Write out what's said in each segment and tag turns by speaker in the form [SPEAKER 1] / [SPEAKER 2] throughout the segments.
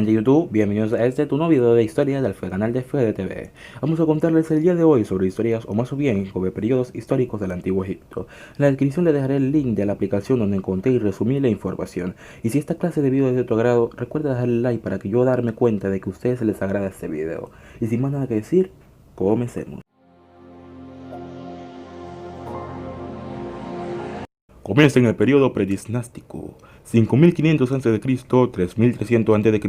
[SPEAKER 1] gente de YouTube, bienvenidos a este tu nuevo video de historia del canal de Fede TV. Vamos a contarles el día de hoy sobre historias, o más bien sobre periodos históricos del Antiguo Egipto. En la descripción les dejaré el link de la aplicación donde encontré y resumí la información. Y si esta clase de video es de tu agrado, recuerda dejarle like para que yo darme cuenta de que a ustedes les agrada este video. Y sin más nada que decir, comencemos. Comienza en el periodo predinástico, 5500 a.C., 3300 a.C.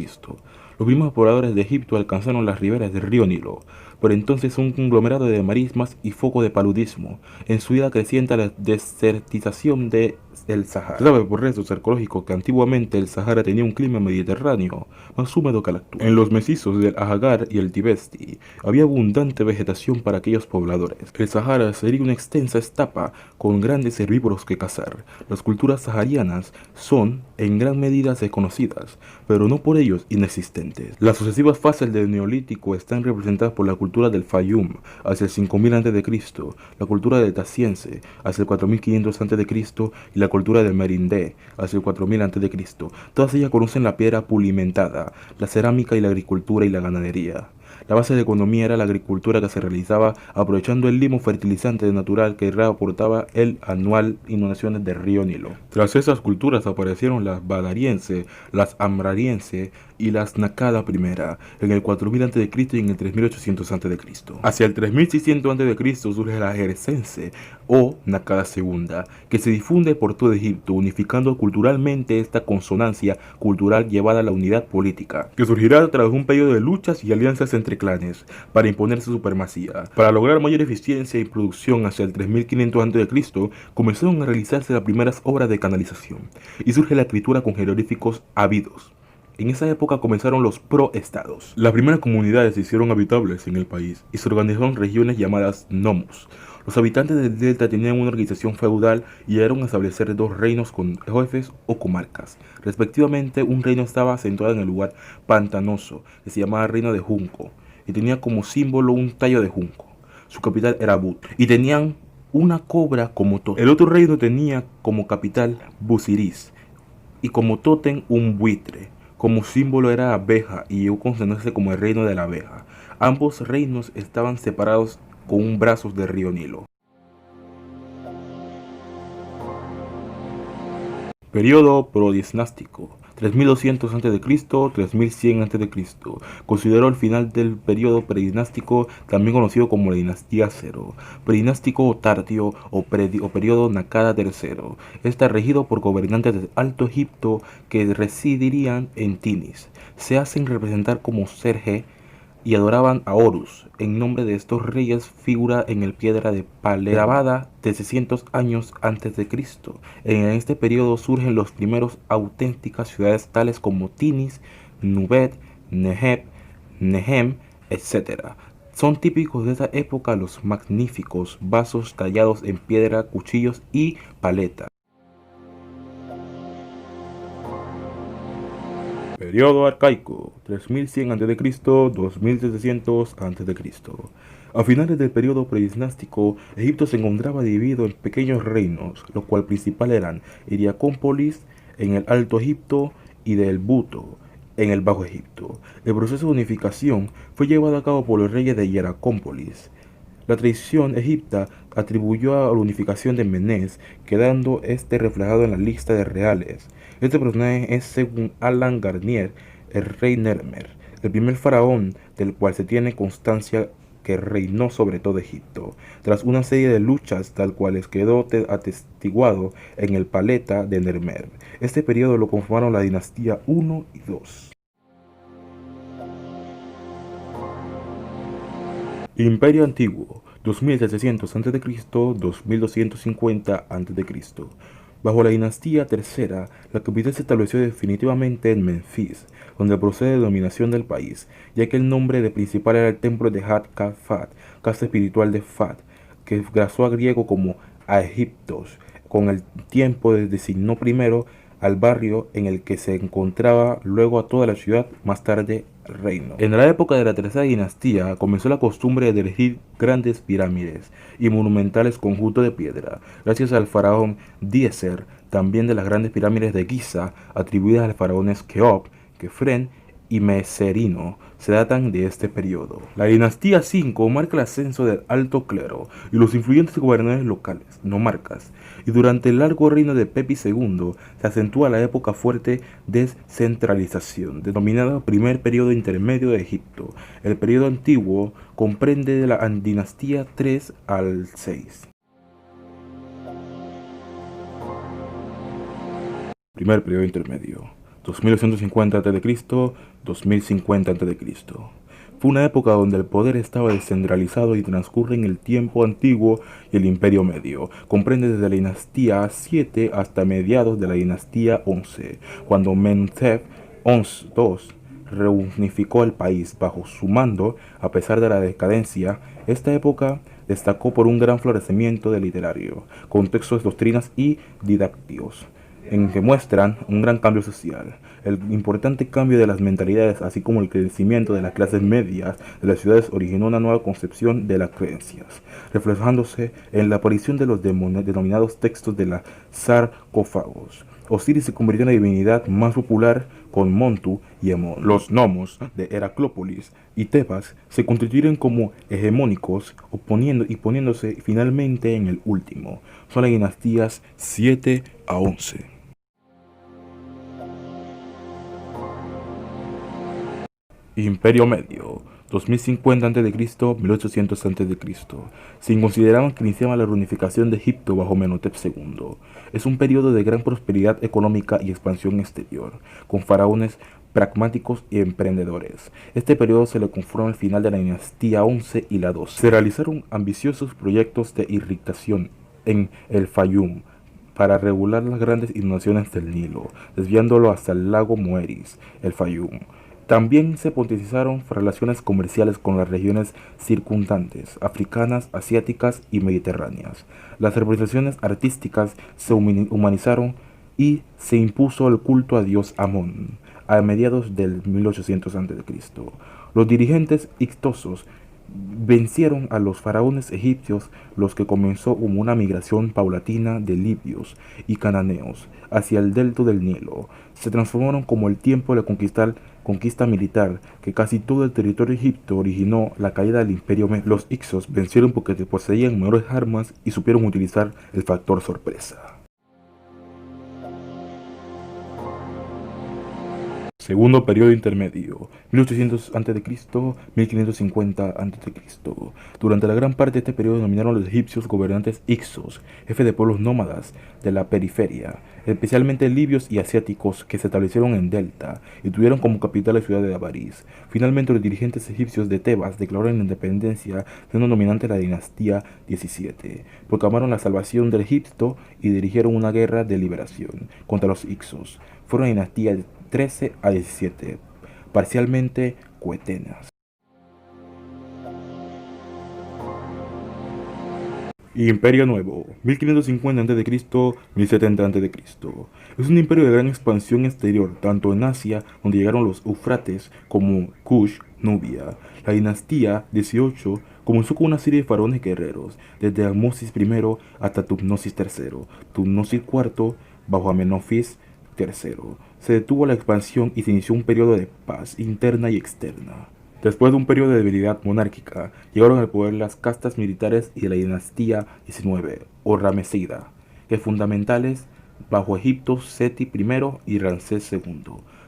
[SPEAKER 1] Los primeros pobladores de Egipto alcanzaron las riberas del río Nilo, por entonces un conglomerado de marismas y foco de paludismo, en su ida creciente a la desertización del Sahara. Se sabe por restos arqueológicos que antiguamente el Sahara tenía un clima mediterráneo, más húmedo que el actual. En los macizos del Ahagar y el Tibesti había abundante vegetación para aquellos pobladores. El Sahara sería una extensa estapa con grandes herbívoros que cazar. Las culturas saharianas son en gran medida desconocidas, pero no por ellos inexistentes. Las sucesivas fases del Neolítico están representadas por la cultura del Fayum hacia el 5000 a.C., la cultura del Taciense hacia el 4500 a.C. y la cultura del Merindé hacia el 4000 a.C. Todas ellas conocen la piedra pulimentada, la cerámica y la agricultura y la ganadería. La base de la economía era la agricultura que se realizaba aprovechando el limo fertilizante natural que aportaba el anual inundaciones del río Nilo. Tras esas culturas aparecieron las badariense, las amrariense y las Nakada I en el 4000 a.C. y en el 3800 a.C. Hacia el 3600 a.C. surge la jersense o Nakada II, que se difunde por todo Egipto, unificando culturalmente esta consonancia cultural llevada a la unidad política, que surgirá tras un periodo de luchas y alianzas entre clanes para imponer su supremacía. Para lograr mayor eficiencia y producción hacia el 3500 a.C., comenzaron a realizarse las primeras obras de canalización y surge la escritura con jeroglíficos ávidos. En esa época comenzaron los proestados. Las primeras comunidades se hicieron habitables en el país y se organizaron regiones llamadas nomus. Los habitantes del delta tenían una organización feudal y llegaron a establecer dos reinos con jefes o comarcas. Respectivamente, un reino estaba centrado en el lugar pantanoso, que se llamaba Reino de Junco, y tenía como símbolo un tallo de junco. Su capital era But, y tenían una cobra como tótem. El otro reino tenía como capital Busiris, y como tótem un buitre. Como símbolo era abeja y llegó a conocerse como el reino de la abeja. Ambos reinos estaban separados con un brazo del río Nilo. Periodo prodinástico, 3200 a.C., 3100 a.C. Consideró el final del periodo predinástico, también conocido como la dinastía Cero, predinástico o tardío o periodo Nakada III. Está regido por gobernantes del Alto Egipto que residirían en Tinis. Se hacen representar como Serge y adoraban a Horus. En nombre de estos reyes figura en el piedra de Palermo grabada de 600 años antes de Cristo. En este periodo surgen los primeros auténticas ciudades tales como Tinis, Nubet, Neheb, Nehem, etc. Son típicos de esa época los magníficos vasos tallados en piedra, cuchillos y paletas. Periodo arcaico, 3100 a.C., 2700 a.C. A finales del periodo predinástico, Egipto se encontraba dividido en pequeños reinos, los cuales principales eran Hieracómpolis en el Alto Egipto y del Buto en el Bajo Egipto. El proceso de unificación fue llevado a cabo por los reyes de Hieracómpolis. La tradición egipcia atribuyó a la unificación de Menes, quedando este reflejado en la lista de reales. Este personaje es, según Alan Garnier, el rey Nermer, el primer faraón del cual se tiene constancia que reinó sobre todo Egipto, tras una serie de luchas tal cuales quedó atestiguado en el Paleta de Nermer. Este periodo lo conformaron la dinastía 1 y 2. Imperio Antiguo, 2700 a.C., 2250 a.C. Bajo la dinastía tercera, la capital se estableció definitivamente en Menfis, donde procede la dominación del país, ya que el nombre de principal era el templo de Hat-Ka-Fat, casa espiritual de Fat, que pasó a griego como a Egiptos. Con el tiempo designó primero al barrio en el que se encontraba, luego a toda la ciudad, más tarde reino. En la época de la tercera dinastía comenzó la costumbre de erigir grandes pirámides y monumentales conjuntos de piedra, gracias al faraón Diezer, también de las grandes pirámides de Giza, atribuidas al faraón Keops, Kefren y Mecerino se datan de este periodo. La dinastía 5 marca el ascenso del alto clero y los influyentes gobernadores locales, nomarcas, y durante el largo reino de Pepi II se acentúa la época fuerte descentralización, denominada primer periodo intermedio de Egipto. El periodo antiguo comprende de la dinastía 3 al 6. Primer periodo intermedio, 2250 a.C., 2050 a.C. Fue una época donde el poder estaba descentralizado y transcurre en el tiempo antiguo y el Imperio Medio. Comprende desde la dinastía 7 hasta mediados de la dinastía 11, cuando Menhotep II reunificó el país bajo su mando. A pesar de la decadencia, esta época destacó por un gran florecimiento del literario, contextos, doctrinas y didactios, en que muestran un gran cambio social, el importante cambio de las mentalidades, así como el crecimiento de las clases medias de las ciudades originó una nueva concepción de las creencias, reflejándose en la aparición de los denominados textos de los sarcófagos. Osiris se convirtió en la divinidad más popular con Montu y Amón. Los gnomos de Heraclópolis y Tebas se constituyeron como hegemónicos, poniéndose finalmente en el último. Son las dinastías 7 a 11. Imperio Medio, 2050 a.C., 1800 a.C. Se consideraban que iniciaba la reunificación de Egipto bajo Menhotep II. Es un periodo de gran prosperidad económica y expansión exterior, con faraones pragmáticos y emprendedores. Este periodo se le conforma al final de la dinastía 11 y la 12. Se realizaron ambiciosos proyectos de irrigación en el Fayum para regular las grandes inundaciones del Nilo, desviándolo hasta el lago Moeris, el Fayum. También se potenciaron relaciones comerciales con las regiones circundantes, africanas, asiáticas y mediterráneas. Las representaciones artísticas se humanizaron y se impuso el culto a dios Amón a mediados del 1800 a.C. Los dirigentes exitosos vencieron a los faraones egipcios, los que comenzó como una migración paulatina de libios y cananeos hacia el delta del Nilo. Se transformaron como el tiempo de la conquista militar, que casi todo el territorio de Egipto originó la caída del imperio Medio. Los Hicsos vencieron porque poseían mejores armas y supieron utilizar el factor sorpresa. Segundo periodo intermedio, 1800 a.C., 1550 a.C. Durante la gran parte de este periodo dominaron los egipcios gobernantes Hicsos, jefes de pueblos nómadas de la periferia, especialmente libios y asiáticos, que se establecieron en Delta y tuvieron como capital la ciudad de Avaris. Finalmente, los dirigentes egipcios de Tebas declararon la independencia, siendo dominante la dinastía 17. Proclamaron la salvación del Egipto y dirigieron una guerra de liberación contra los Hicsos. Fueron una dinastía 13 a 17, parcialmente coetáneas. Imperio Nuevo, 1550 a.C., 1070 a.C. Es un imperio de gran expansión exterior, tanto en Asia, donde llegaron los Eufrates, como Kush, Nubia. La dinastía 18 comenzó con una serie de faraones guerreros, desde Ahmosis I hasta Tutmosis III. Tutmosis IV, bajo Amenofis III. Se detuvo la expansión y se inició un periodo de paz interna y externa. Después de un periodo de debilidad monárquica, llegaron al poder las castas militares y de la dinastía 19, o Ramesida, que fundamentales bajo Egipto Seti I y Ramsés II.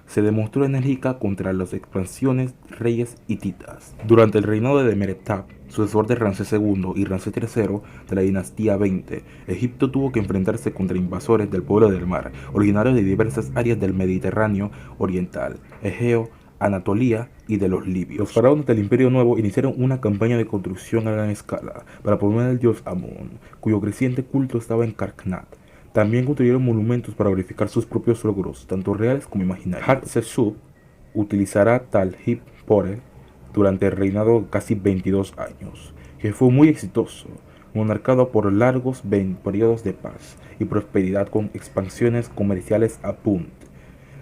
[SPEAKER 1] Se demostró enérgica contra las expansiones reyes hititas. Durante el reinado de Meretap, sucesor de Ramsés II y Ramsés III de la dinastía 20, Egipto tuvo que enfrentarse contra invasores del pueblo del mar, originarios de diversas áreas del Mediterráneo oriental, Egeo, Anatolia y de los libios. Los faraones del Imperio Nuevo iniciaron una campaña de construcción a gran escala para promover al dios Amón, cuyo creciente culto estaba en Karnak. También construyeron monumentos para verificar sus propios logros, tanto reales como imaginarios. Hatshepsut utilizará Tal-Hip-Pore durante el reinado de casi 22 años, que fue muy exitoso, monarcado por largos periodos de paz y prosperidad con expansiones comerciales a punto.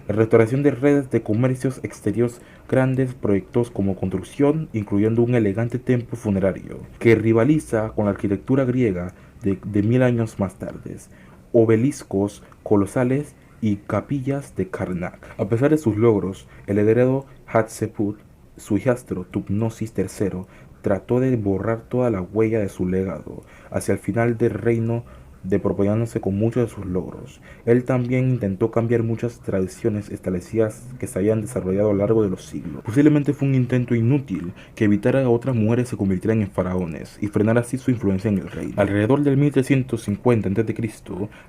[SPEAKER 1] La restauración de redes de comercios exteriores, grandes proyectos como construcción, incluyendo un elegante templo funerario, que rivaliza con la arquitectura griega de 1000 años más tarde, obeliscos colosales y capillas de Karnak. A pesar de sus logros, el heredero Hatshepsut, su hijastro Tutmosis III trató de borrar toda la huella de su legado hacia el final del reino, desproporcionándose con muchos de sus logros. Él también intentó cambiar muchas tradiciones establecidas que se habían desarrollado a lo largo de los siglos. Posiblemente fue un intento inútil que evitara que otras mujeres se convirtieran en faraones y frenara así su influencia en el reino. Alrededor del 1350 a.C.,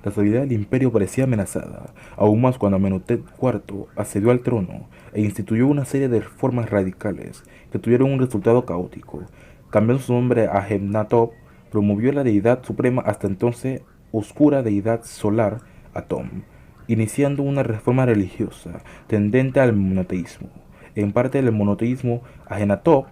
[SPEAKER 1] la estabilidad del imperio parecía amenazada, aún más cuando Amenhotep IV accedió al trono e instituyó una serie de reformas radicales que tuvieron un resultado caótico. Cambiando su nombre a Amenhotep, promovió la deidad suprema hasta entonces oscura deidad solar, Atom, iniciando una reforma religiosa tendente al monoteísmo. En parte del monoteísmo, Ajenatop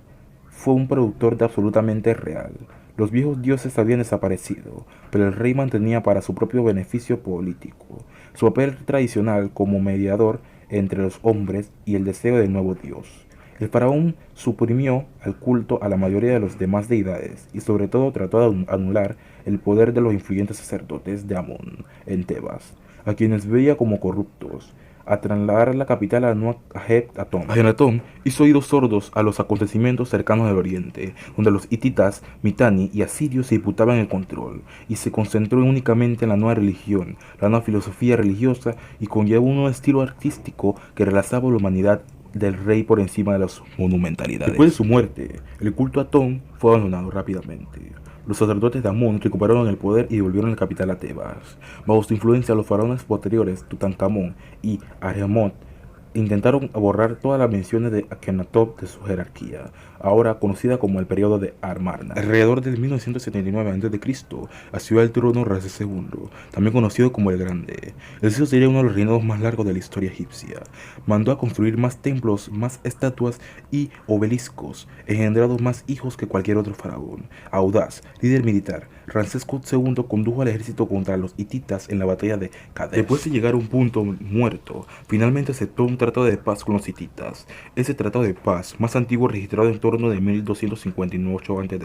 [SPEAKER 1] fue un productor de absolutamente real. Los viejos dioses habían desaparecido, pero el rey mantenía para su propio beneficio político su papel tradicional como mediador entre los hombres y el deseo del nuevo dios. El faraón suprimió al culto a la mayoría de las demás deidades y sobre todo trató de anular el poder de los influyentes sacerdotes de Amón en Tebas, a quienes veía como corruptos. A trasladar la capital a Nuak-Ajetapón, Ajenatón hizo oídos sordos a los acontecimientos cercanos del oriente, donde los hititas, Mitanni y asirios se disputaban el control, y se concentró únicamente en la nueva religión, la nueva filosofía religiosa, y conllevó un nuevo estilo artístico que relazaba la humanidad del rey por encima de las monumentalidades. Después de su muerte, el culto a Atón fue abandonado rápidamente. Los sacerdotes de Amón recuperaron el poder y devolvieron la capital a Tebas. Bajo su influencia, los faraones posteriores, Tutankamón y Arehamot, intentaron borrar todas las menciones de Akenatón de su jerarquía, ahora conocida como el periodo de Amarna. Alrededor del 1979 a.C., accedió al trono Ramsés II, también conocido como el Grande. El suyo sería uno de los reinados más largos de la historia egipcia. Mandó a construir más templos, más estatuas y obeliscos, engendrado más hijos que cualquier otro faraón. Audaz, líder militar, Ramsés II condujo al ejército contra los hititas en la batalla de Kadesh. Después de llegar a un punto muerto, finalmente aceptó un tratado de paz con los hititas. Ese tratado de paz, más antiguo, registrado en torno de 1258 a.C.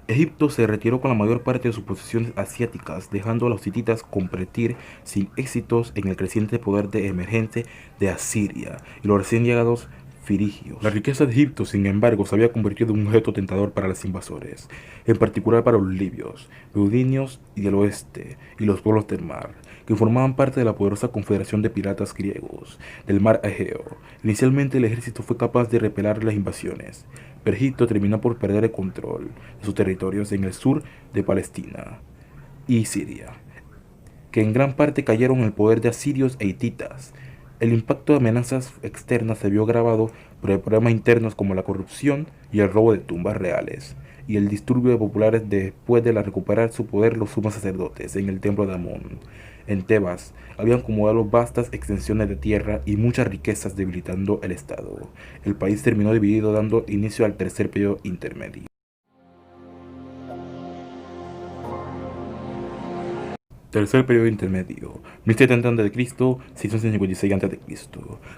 [SPEAKER 1] Egipto se retiró con la mayor parte de sus posesiones asiáticas, dejando a los hititas competir sin éxitos en el creciente poder de emergente de Asiria y los recién llegados firigios. La riqueza de Egipto, sin embargo, se había convertido en un objeto tentador para los invasores, en particular para los libios, beduinos y del oeste, y los pueblos del mar, que formaban parte de la poderosa confederación de piratas griegos del mar Egeo. Inicialmente el ejército fue capaz de repeler las invasiones, pero Egipto terminó por perder el control de sus territorios en el sur de Palestina y Siria, que en gran parte cayeron en el poder de asirios e hititas. El impacto de amenazas externas se vio agravado por problemas internos como la corrupción y el robo de tumbas reales, y el disturbio de populares después de recuperar su poder los sumos sacerdotes en el templo de Amón. En Tebas habían acumulado vastas extensiones de tierra y muchas riquezas, debilitando el Estado. El país terminó dividido, dando inicio al tercer periodo intermedio. Tercer periodo intermedio, 1070 a.C., 656 a.C.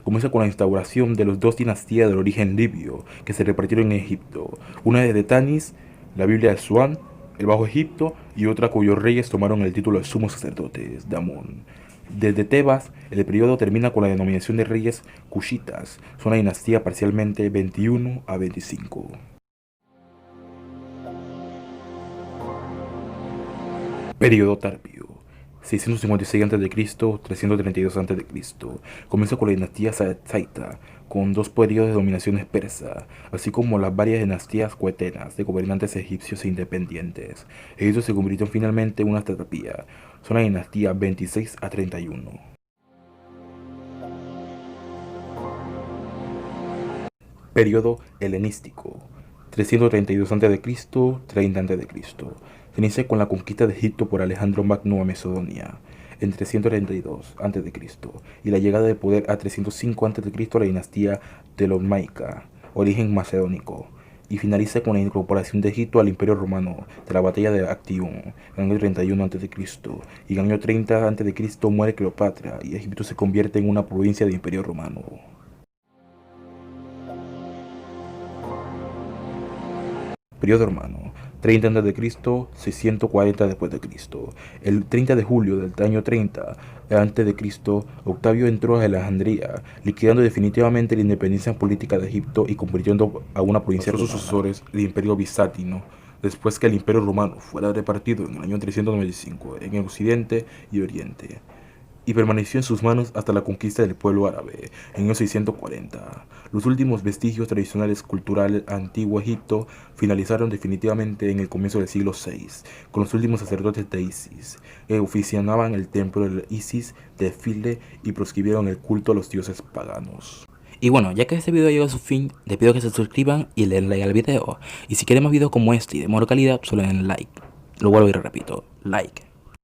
[SPEAKER 1] Comienza con la instauración de las dos dinastías del origen libio que se repartieron en Egipto, una de Tanis, la Biblia de Suán, el Bajo Egipto, y otra cuyos reyes tomaron el título de sumos sacerdotes de Amón. Desde Tebas, el periodo termina con la denominación de reyes cushitas, son una dinastía parcialmente 21 a 25. Periodo tardío, 656 a.C., 332 a.C. Comienza con la dinastía Saita, con dos periodos de dominaciones persa, así como las varias dinastías coetenas de gobernantes egipcios e independientes. Egipto se convirtió finalmente en una satrapía, son la dinastía 26 a 31. Periodo helenístico, 332 a.C., 30 a.C. Se inicia con la conquista de Egipto por Alejandro Magno a Macedonia en 332 a.C. y la llegada del poder a 305 a.C. a la dinastía Ptolemaica, origen macedónico, y finaliza con la incorporación de Egipto al Imperio Romano de la batalla de Actium en el año 31 a.C. y en el año 30 a.C. muere Cleopatra y Egipto se convierte en una provincia del Imperio Romano. Periodo romano, 30 a.C., 640 después de Cristo. El 30 de julio del año 30 a.C., Octavio entró a Alejandría, liquidando definitivamente la independencia política de Egipto y convirtiendo a una provincia romana. Sus sucesores el Imperio Bizantino, después que el Imperio Romano fuera repartido en el año 395 en el Occidente y Oriente, y permaneció en sus manos hasta la conquista del pueblo árabe en el 640. Los últimos vestigios tradicionales culturales antiguo Egipto finalizaron definitivamente en el comienzo del siglo VI, con los últimos sacerdotes de Isis, que oficiaban el templo de Isis de File y proscribieron el culto a los dioses paganos.
[SPEAKER 2] Y bueno, ya que este video llegó a su fin, les pido que se suscriban y le den like al video. Y si quieren más videos como este y de mejor calidad, solo den like. Lo vuelvo y repito, like.